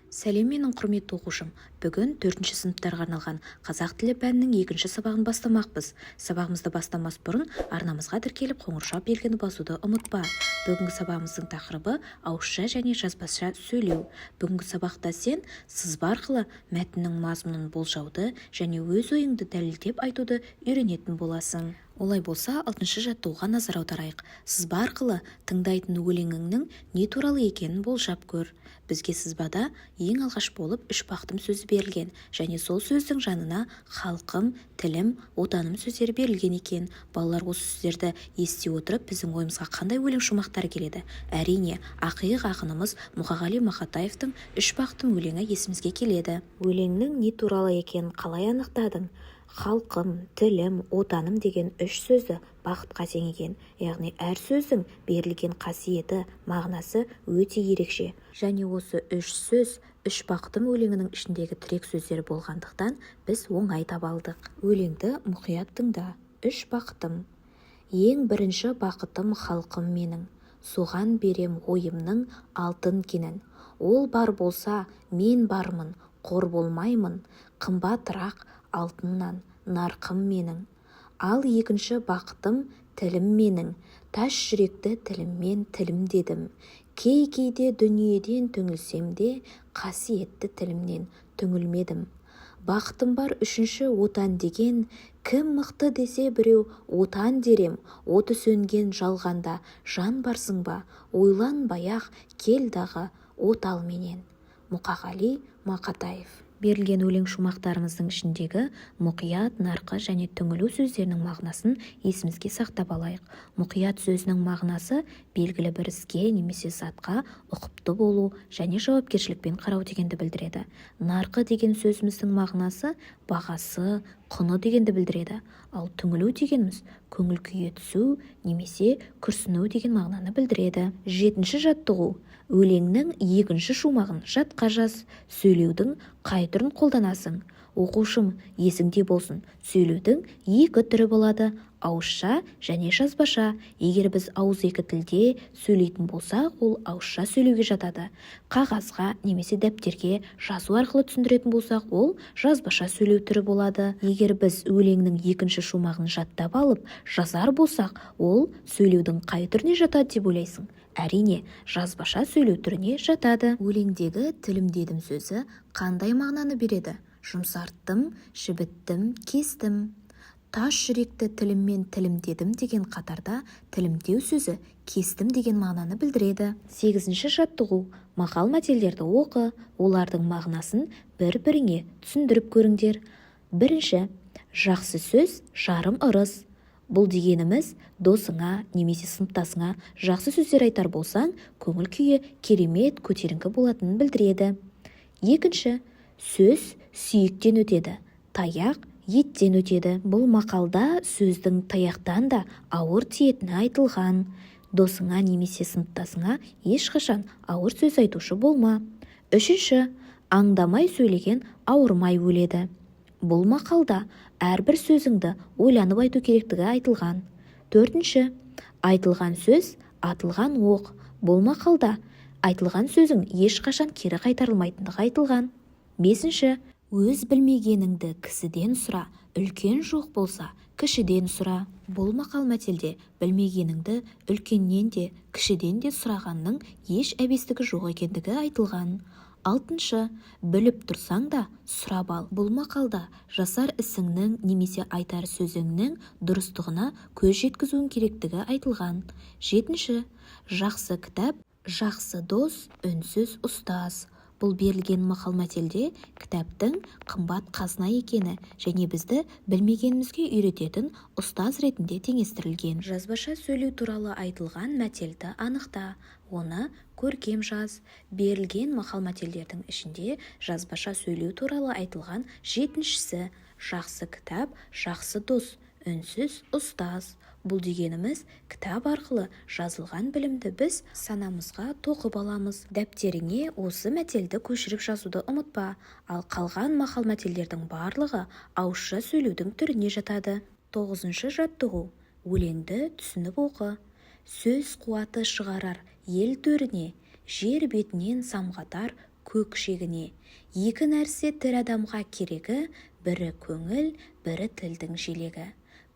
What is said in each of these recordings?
Сәлем, менің құрметті оқушым. Бүгін 4-ші сыныптарға арналған қазақ тілі пәнінің 2-ші сабағын бастамақпыз. Сабағымызды бастамас бұрын арнамызға тіркеліп қоңырсау белгіні басуды ұмытпа. Бүгінгі сабағымыздың тақырыбы ауызша және жазбаша сөйлеу. Бүгінгі сабақта сен сызба арқылы мәтіннің мазмұнын болжауды және өз ойыңды дәлелдеп айтуды үйренетін боласың. Олай болса, 6-шы жаттығуға назар аударайық. Сызба арқылы тыңдайтын өлеңіңнің не туралы екенін болжап көр. Бізге сызбада ең алғаш болып 3 бақтым сөзі берілген, және сол сөздің жанына халқым, тілім, отаным сөздері берілген екен. Балалар осы сөздерді ести отырып, біздің ойымызға қандай өлең шумақтары келеді? Әрине, ақиық ақынымыз Мұқағали Мақатаевтың 3 бақтым өлеңі есімізге келеді. Өлеңнің не туралы екенін қалай анықтадың? Халқым, тілім, отаным деген 3 сөзді бақытқа теңеген. Яғни әр сөздің берілген қасиеті, мағынасы өте ерекше. Және осы 3 сөз 3 бақытым өлеңінің ішіндегі тірек сөздері болғандықтан біз оңай таба алдық. Өлеңді мұқият тыңда. 3 бақытым. Ең бірінші бақытым халқым менің. Соған берем ойымның алтын кенін. Ол бар болса, мен бармын, қор болмаймын. Қымбатырақ алтыннан нарқым менің. Ал екінші бақытым тілім менің. Таш жүректі тіліммен тілім дедім. Кей-кейде дүниеден түңілсем де, қасиетті тілімнен түңілмедім. Бақытым бар үшінші отан деген, кім мықты десе біреу отан дерем. Оты сөнген жалғанда жан барсың ба, ойланбай-ақ кел дағы отал менен. Мұқағали Мақатаев. Берілген өлең шумақтарымыздың ішіндегі мұқият, нарқы және түңілу сөздерінің мағынасын есімізге сақтап алайық. Мұқият сөзінің мағынасы белгілі бір іске немесе затқа ұқыпты болу және жауапкершілікпен қарау дегенді білдіреді. Нарқы деген сөзіміздің мағынасы бағасы, құны дегенді білдіреді. Ал түңілу дегеніміз көңіл күйе түсу немесе күрсіну деген мағынаны білдіреді. 7-ші жаттығу. Өлеңнің 2-ші шумағын жатқа жаз. Сөйлеудің қай түрін қолданасың? Оқушым, есіңде болсын, сөйлеудің 2 түрі болады: ауызша және жазбаша. Егер біз ауызекі тілде сөйлейтін болсақ, ол ауызша сөйлеуге жатады. Қағазға немесе дәптерге жазу арқылы түсіндіретін болсақ, ол жазбаша сөйлеу түрі болады. Егер біз өлеңнің 2-ші шумағын жаттап алып жазар болсақ, ол сөйлеудің қай түріне жатады деп ойлайсың? Әрине, жазбаша сөйлеу түріне жатады. Өлеңдегі тілім дедім сөзі қандай мағынаны береді? Жұмсарттым, жібіттім, кестім. Таш жүректі тіліммен тілім дедім деген қатарда тілімдеу сөзі кестім деген мағынаны білдіреді. 8-ші жаттығу. Мақал-мәтелдерді оқы, олардың мағынасын бір-біріңе түсіндіріп көріңдер. 1. Жақсы сөз жарым ырыс. Бұл дегеніміз досыңа немесе сыныптасыңа жақсы сөздер айтар болсаң, көңіл күйі керемет көтеріңкі болатынын білдіреді. 2. Сөз сүйектен өтеді, таяқ еттен өтеді. Бұл мақалда сөздің таяқтан да ауыр тиетіні айтылған. Досыңа немесе сыныптасыңа ешқашан ауыр сөз айтушы болма. 3. Аңдамай сөйлеген ауырмай өледі. Бұл мақалда әрбір сөзіңді ойланып айту керектігі айтылған. 4. Айтылған сөз атылған оқ. Бұл мақалда айтылған сөзің ешқашан кері қайтарылмайтындығы айтылған. 5. Өз білмегеніңді кісіден сұра, үлкен жоқ болса кішіден сұра. Бұл мақал-мәтелде білмегеніңді үлкеннен де кішіден де сұрағанның еш әбестігі жоқ екендігі айтылған. 6. Біліп тұрсаң да сұрап ал. Бұл мақалда жасар ісіңнің немесе айтар сөзіңнің дұрыстығына көз жеткізуің керектігі айтылған. 7. Жақсы кітап, жақсы дос, үнсіз ұстаз. Бұл берілген мақал-мәтелде кітаптың қымбат қазына екені және бізді білмегенімізге үйрететін ұстаз ретінде теңестірілген. Жазбаша сөйлеу туралы айтылған мәтелді анықта. Оны көркем жаз. Берілген мақал-мәтелдердің ішінде жазбаша сөйлеу туралы айтылған 7-шісі жақсы кітап, жақсы дос, үнсіз ұстаз. Бұл дегеніміз кітап арқылы жазылған білімді біз санамызға тоқып аламыз. Дәптеріңе осы мәтелді көшіріп жазуды ұмытпа. Ал қалған мақал-мәтелдердің барлығы ауызша сөйлеудің түріне жатады. 9-ші жаттығу. Өлеңді түсініп оқы. Сөз қуаты шығарар ел төріне, жер бетінен самғатар көкшегіне. Екі нәрсе тірі адамға керегі, бірі көңіл, бірі тілдің желегі.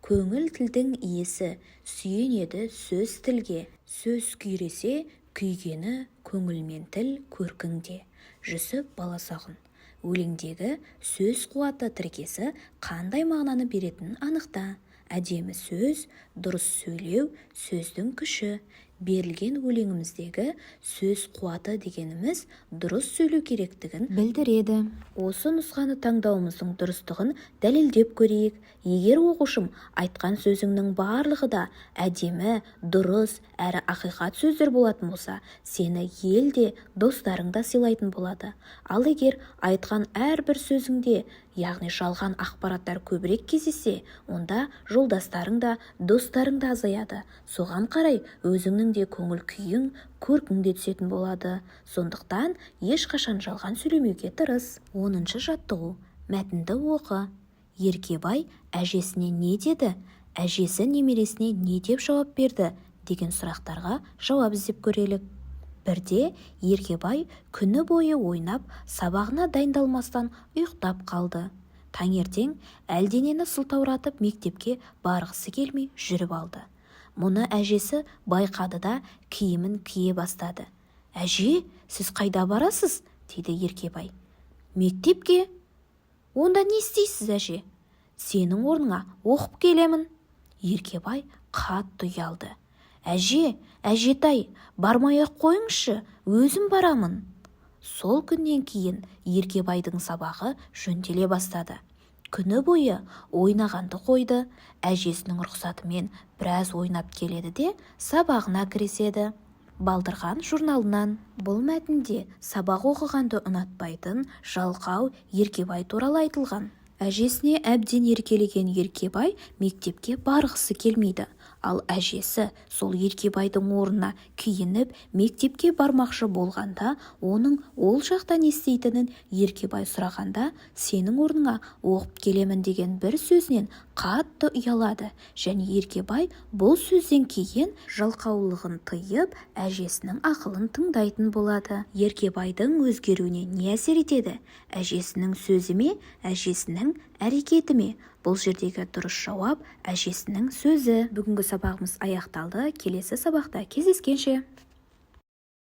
Көңіл тілдің иесі, сүйенеді сөз тілге. Сөз күйресе, күйгені көңіл мен тіл көркіңде. Жүсіп Баласағұн. Өлеңдегі сөз қуаты тіркесі қандай мағынаны беретінін анықта. Әдемі сөз, дұрыс сөйлеу, сөздің күші. Берілген өлеңіміздегі сөз қуаты дегеніміз дұрыс сөйлеу керектігін білдіреді. Осы нұсқаны таңдауымыздың дұрыстығын дәлелдеп көрейік. Егер оқушым айтқан сөзіңнің барлығы да әдемі, дұрыс әрі ақиқат сөздер болатын болса, сені ел де, достарың да сыйлайтын болады. Ал егер айтқан әрбір сөзіңде, яғни жалған ақпараттар көбірек кездессе, онда жолдастарың да, достарың да азаяды. Соған қарай өзіңнің де көңіл күйің, көркің де түсетін болады. Сондықтан ешқашан жалған сөйлемеуге тырыс. 10-шы жаттығу. Мәтінді оқы. Еркебай әжесіне не деді? Әжесі немересіне не деп жауап берді? Деген сұрақтарға жауап іздеп көрелік. Бірде Еркебай күні бойы ойнап, сабағына дайындалмастан ұйықтап қалды. Таңертең әлденені сылтауратып мектепке барғысы келмей жүріп алды. Мұны әжесі байқады да киімін кие бастады. «Әже, сіз қайда барасыз?» дейді Еркебай. «Мектепке». «Онда не істейсіз, әже?» «Сенің орныңа оқып келемін». Еркебай қатты ұялды. «Әже, әжетай, бармай-ақ қойыңызшы, өзім барамын». Сол күннен кейін Еркебайдың сабағы жөнделе бастады. Күні бойы ойнағанды қойды, әжесінің рұқсатымен біраз ойнап келеді де сабағына кіріседі. Балдырған журналынан. Бұл мәтінде сабақ оқығанды ұнатпайтын жалқау Еркебай туралы айтылған. Әжесіне әбден еркелеген Еркебай мектепке барғысы келмейді. Ал әжесі сол Еркебайдың орнына киініп мектепке бармақшы болғанда, оның ол жақта не істейтінін Еркебай сұрағанда, «Сенің орныңа оқып келемін» деген бір сөзінен қатты ұялады. Және Еркебай бұл сөзден кейін жалқаулығын тыйып, әжесінің ақылын тыңдайтын болады. Еркебайдың өзгеруіне не әсер етеді? Әжесінің сөзі ме, әжесінің әрекеті ме? Бұл жердегі дұрыс жауап әжесінің сөзі. Бүгінгі сабағымыз аяқталды. Келесі сабақта кездескенше.